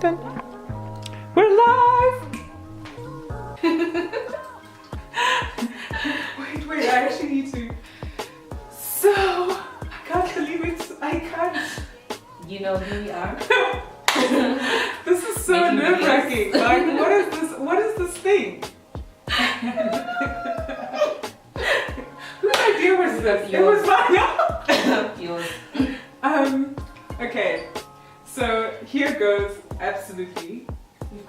Done. We're live! wait, I actually need to. So, I can't believe it. I can't. You know who we are? This is so nerve-wracking. Like, what is this? What is this thing? Whose idea was this? It was mine. Yours. Okay. So here goes absolutely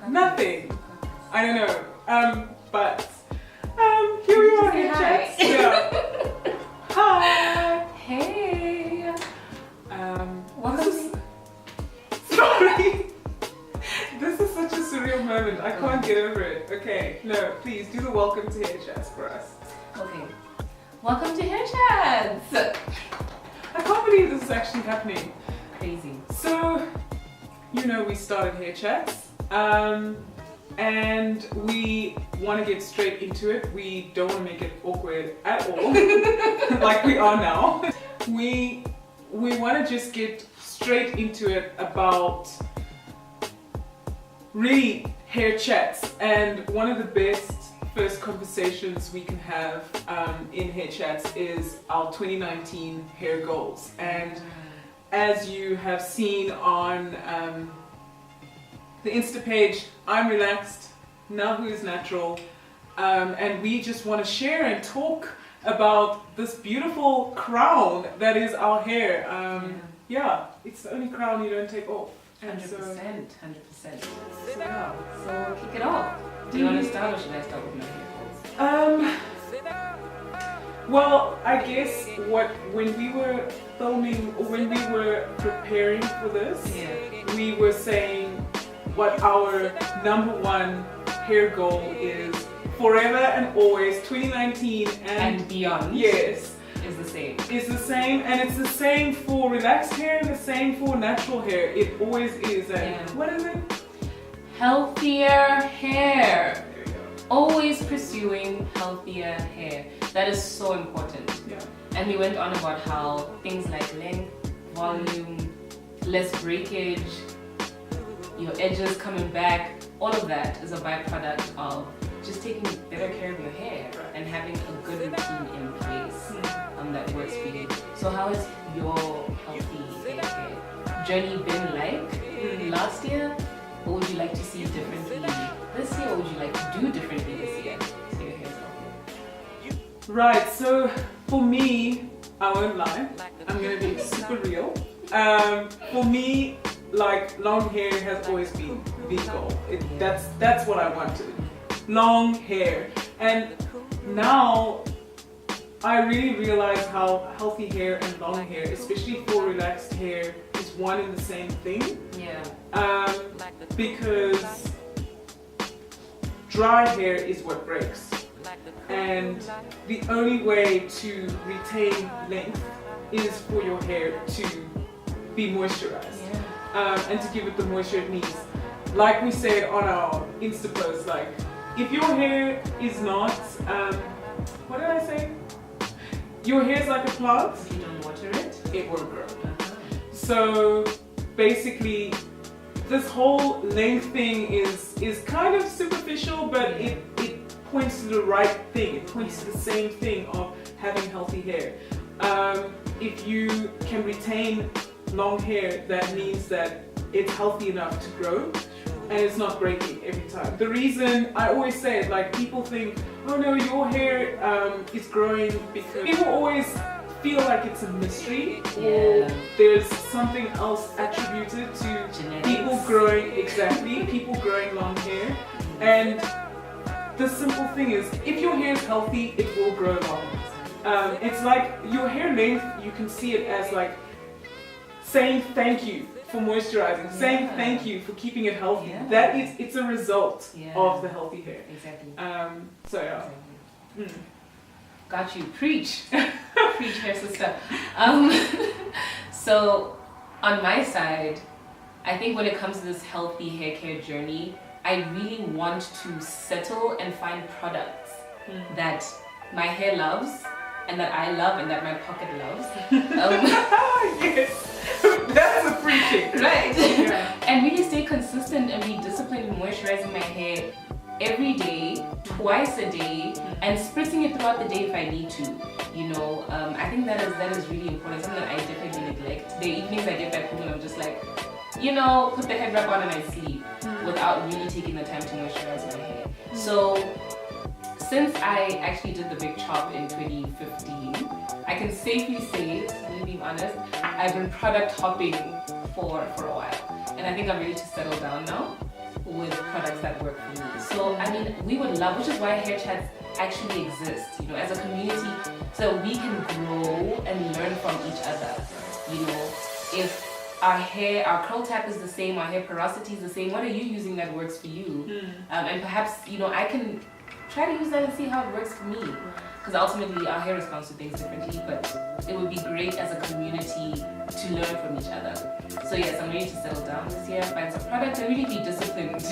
nothing. I don't know. But here we are, Hairchats. Yeah. Hi. Hey. Welcome. Sorry. This is such a surreal moment. I can't get over it. Okay. No, please do the welcome to Hairchats for us. Okay. Welcome to Hairchats. I can't believe this is actually happening. Crazy. So, you know, we started Hairchats, and we want to get straight into it. We don't want to make it awkward at all, like we are now. We want to just get straight into it about really hair chats, and one of the best first conversations we can have in Hairchats is our 2019 hair goals. And as you have seen on the Insta page, I'm relaxed, Nahu is natural, and we just want to share and talk about this beautiful crown that is our hair. Yeah, it's the only crown you don't take off. 100%. So, 100%. So, yeah. So, kick it off. Do you want to start or should I start with my hair goals? Well, I guess when we were filming or when we were preparing for this, we were saying what our #1 hair goal is forever and always, 2019 And beyond. Yes. Is the same. It's the same, and it's the same for relaxed hair and the same for natural hair. It always is. And what is it? Healthier hair. Always pursuing healthier hair. That is so important. Yeah. And we went on about how things like length, volume, less breakage, your edges coming back, all of that is a byproduct of just taking better care of your hair and having a good routine in place that works for you. So how has your healthy hair care journey been like last year? What would you like to see differently this year? What would you like to do differently this year so your hair's healthy? Right, so for me, I won't lie, I'm gonna be super real. For me, like, long hair has always been the goal. That's what I wanted. Long hair. And now I really realize how healthy hair and long hair, especially for relaxed hair, is one and the same thing. Yeah. Because dry hair is what breaks. And the only way to retain length is for your hair to be moisturized. And to give it the moisture it needs. Like we said on our Insta post, like, if your hair is not, what did I say? Your hair is like a plant. If you don't water it, it won't grow. So basically, this whole length thing is kind of superficial, but it points to the right thing. It points to the same thing of having healthy hair. If you can retain long hair, that means that it's healthy enough to grow and it's not breaking every time. The reason I always say it, like, people think, oh no, your hair is growing because people always feel like it's a mystery or there's something else attributed to genetics. People growing long hair. And the simple thing is, if your hair is healthy, it will grow long. It's like your hair length, you can see it as like saying thank you for moisturizing, saying thank you for keeping it healthy. It's a result of the healthy hair. Exactly. So yeah. Exactly. Got you. Preach. Preach, hair sister. So on my side, I think when it comes to this healthy hair care journey, I really want to settle and find products that my hair loves and that I love and that my pocket loves. Yes, that's a free appreciate it. Right. Yeah. And really stay consistent and be disciplined in moisturizing my hair every day, twice a day, and spritzing it throughout the day if I need to. You know, I think that is really important. Something that I definitely neglect. The evenings I get back home and I'm just like, you know, put the head wrap on and I sleep without really taking the time to moisturize my hair. So since I actually did the big chop in 2015, I can safely say, me being honest, I've been product hopping for a while. And I think I'm ready to settle down now with products that work for me. So, I mean, we would love, which is why Hair Chats actually exist, you know, as a community, so we can grow and learn from each other. You know, if our curl tap is the same, our hair porosity is the same, what are you using that works for you? And perhaps, you know, I can try to use that and see how it works for me. Because ultimately our hair responds to things differently, but it would be great as a community to learn from each other. So yes, I'm ready to settle down this year, find some products and really be disciplined.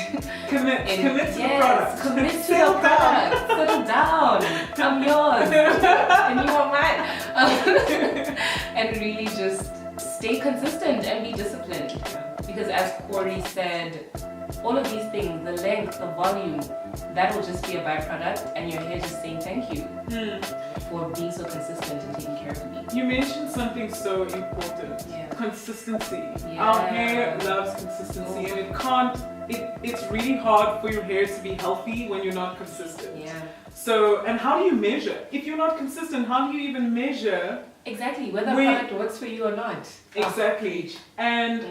Commit to the product. Commit to the product. Settle down. I'm yours. And you are mine. And really just stay consistent and be disciplined. Because as Corey said, all of these things, the length, the volume, that will just be a byproduct and your hair just saying thank you for being so consistent and taking care of me. You mentioned something so important. Yeah. Consistency. Yeah. Our hair loves consistency and it's really hard for your hair to be healthy when you're not consistent. Yeah. So, and how do you measure? If you're not consistent, how do you even measure? Exactly, whether a product works for you or not. Exactly. And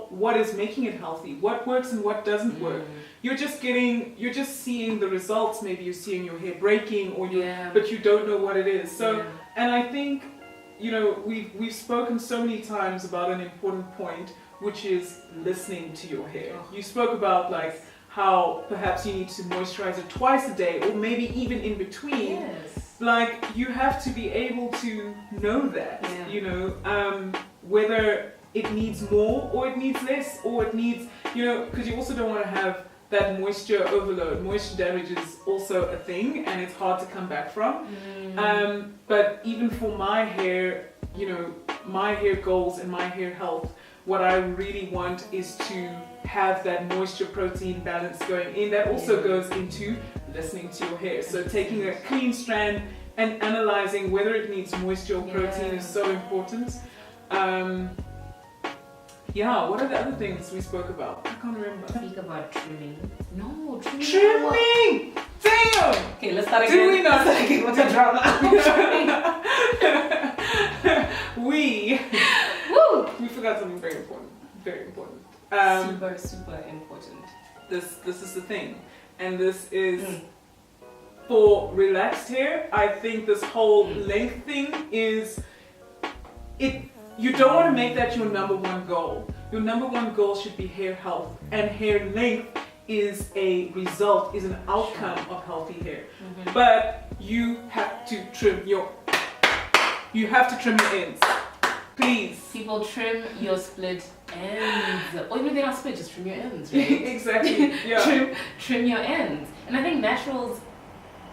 what is making it healthy? What works and what doesn't work? You're just seeing the results. Maybe you're seeing your hair breaking but you don't know what it is. So, and I think, you know, we've spoken so many times about an important point, which is listening to your hair. You spoke about like how perhaps you need to moisturize it twice a day or maybe even in between. Yes. Like, you have to be able to know that, you know, whether it needs more or it needs less or it needs, you know, because you also don't want to have that moisture overload. Moisture damage is also a thing and it's hard to come back from. But even for my hair, you know, my hair goals and my hair health, what I really want is to have that moisture protein balance going in. That also goes into listening to your hair. So taking a clean strand and analyzing whether it needs moisture or protein is so important. What are the other things we spoke about? I can't remember. Speak about trimming. No, trimming. Trimming! Damn! Okay, let's start again. Do we not? What's a drama? We forgot something very important. Very important. Super important. This is the thing. And this is for relaxed hair. I think this whole length thing is you don't want to make that your number one goal. Your number one goal should be hair health, and hair length is a result, is an outcome of healthy hair. But you have to trim your ends. Please. People, trim your split ends. Or even if they're not split, just trim your ends, right? Exactly. Yeah. Trim your ends. And I think naturals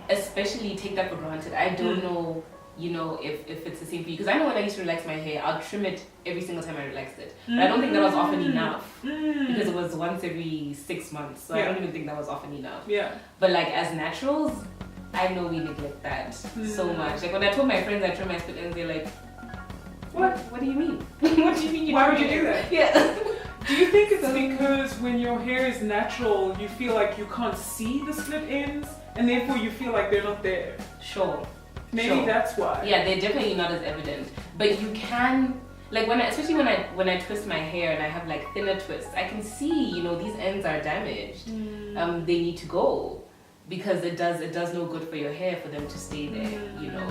especially take that for granted. I don't know, you know, if it's the same for you. Because I know when I used to relax my hair, I'll trim it every single time I relaxed it. But I don't think that was often enough. Because it was once every 6 months. So I don't even think that was often enough. Yeah. But like as naturals, I know we neglect that so much. Like when I told my friends I trim my split ends, they're like, What do you mean? What do you mean? Why would you do that? Yeah. Do you think it's because when your hair is natural, you feel like you can't see the split ends, and therefore you feel like they're not there? Sure. Maybe that's why. Yeah, they're definitely not as evident. But you can, like especially when I twist my hair and I have like thinner twists, I can see, you know, these ends are damaged. They need to go because it does no good for your hair for them to stay there, you know.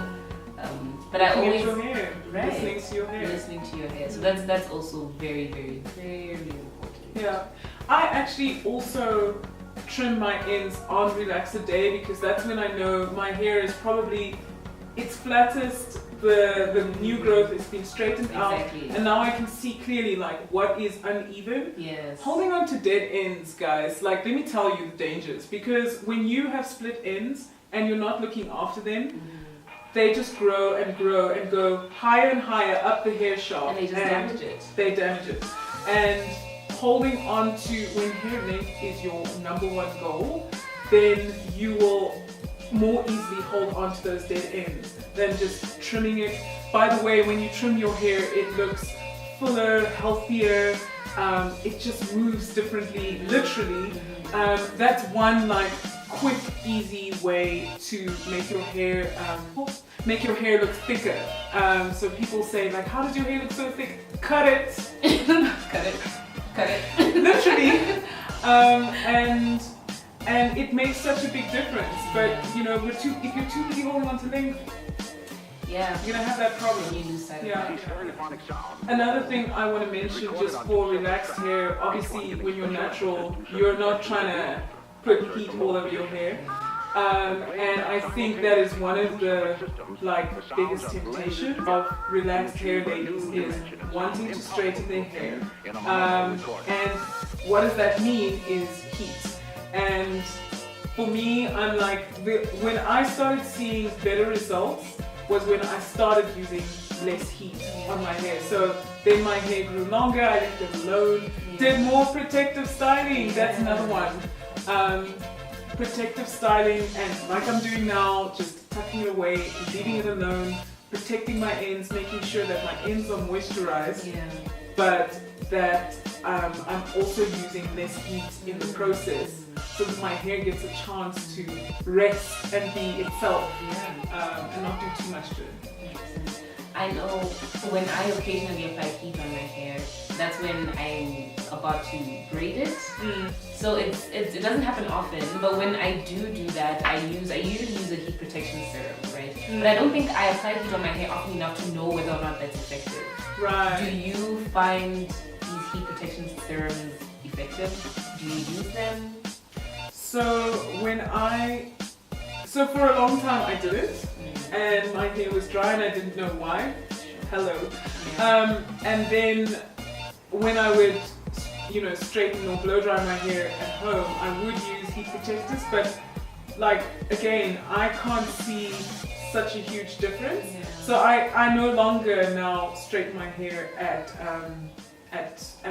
But I always your hair, listening to your hair. Listening to your hair. So that's also very, very, very important. Yeah. I actually also trim my ends on relaxer day because that's when I know my hair is probably its flattest, the new growth is being straightened out, and now I can see clearly like what is uneven. Yes. Holding on to dead ends, guys, like let me tell you the dangers, because when you have split ends and you're not looking after them, they just grow and grow and go higher and higher up the hair shaft. And they just damage it. They damage it. And holding on to, when hair length is your number one goal, then you will more easily hold on to those dead ends than just trimming it. By the way, when you trim your hair, it looks fuller, healthier, it just moves differently, literally. That's one like quick, easy way to make your hair look thicker. So people say like, how does your hair look so thick? Cut it. Cut it. Literally. And it makes such a big difference. But you know, if you're too busy holding on to length, yeah, you're gonna have that problem. You lose sight of Yeah. that. Another thing I want to mention just for relaxed hair, obviously when you're natural, you're not trying to put heat all over your hair. And I think that is one of the biggest temptations of relaxed hair ladies is wanting to straighten their hair. And what does that mean is heat. And for me, I'm like, when I started seeing better results was when I started using less heat on my hair. So then my hair grew longer, I left it alone, did more protective styling, that's another one. Protective styling, and like I'm doing now, just tucking it away, leaving it alone, protecting my ends, making sure that my ends are moisturized, but that I'm also using less heat in the process, so that my hair gets a chance to rest and be itself, and not do too much to it. I know when I occasionally apply heat on my hair, that's when I'm about to braid it. So it doesn't happen often, but when I do that, I usually use a heat protection serum, right? But I don't think I apply heat on my hair often enough to know whether or not that's effective. Right. Do you find these heat protection serums effective? Do you use them? So for a long time I did it, and my hair was dry and I didn't know why. Hello. And then when I would, straighten or blow dry my hair at home, I would use heat protectors, but again, I can't see such a huge difference. So I no longer now straighten my hair at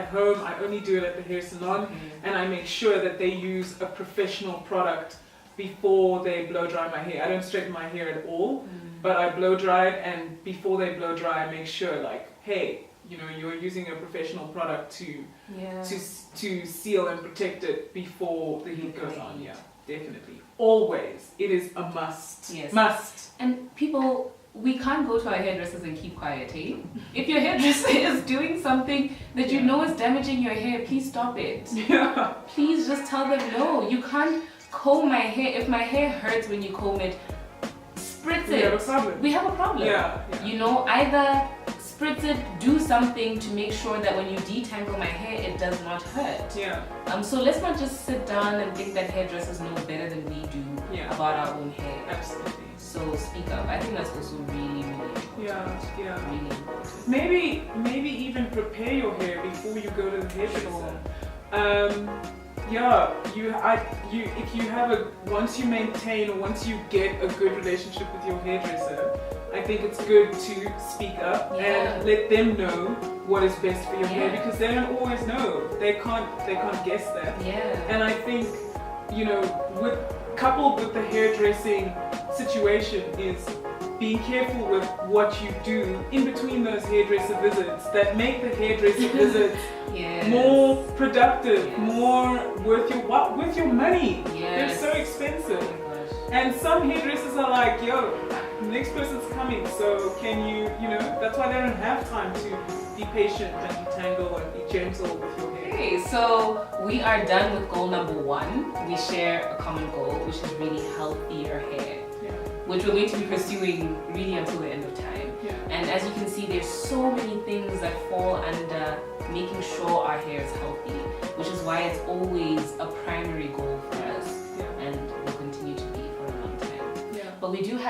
home. I only do it at the hair salon, and I make sure that they use a professional product before they blow dry my hair. I don't straighten my hair at all, but I blow dry it, and before they blow dry, I make sure hey, you're using a professional product to seal and protect it before the heat goes on. Yeah, definitely. Always. It is a must. Yes. Must. And people, we can't go to our hairdressers and keep quiet, hey? If your hairdresser is doing something that you know is damaging your hair, please stop it. Yeah. Please just tell them no. You can't comb my hair. If my hair hurts when you comb it, spritz it. We have a problem. We have a problem. Yeah. Either spritz it, do something to make sure that when you detangle my hair, it does not hurt. Yeah. So let's not just sit down and think that hairdressers know better than we do about our own hair. Absolutely. So speak up. I think that's also really, really important. Yeah. Really important. Maybe even prepare your hair before you go to the hairdresser. If you have once you maintain, or once you get a good relationship with your hairdresser, I think it's good to speak up and let them know what is best for your hair, because they don't always know. They can't guess that. And I think, coupled with the hairdressing situation is being careful with what you do in between those hairdresser visits that make the hairdresser visits more productive, more worth your money. They're so expensive. And some hairdressers are like, yo, the next person's coming, so can you, that's why they don't have time to be patient and detangle and be gentle with your hair. Okay, so we are done with goal number 1. We share a common goal, which is really healthier hair, which we're going to be pursuing really until the end of time. And as you can see, there's so many things that fall under making sure our hair is healthy, which is why it's always a primary goal for us, and will continue to be for a long time. But we do have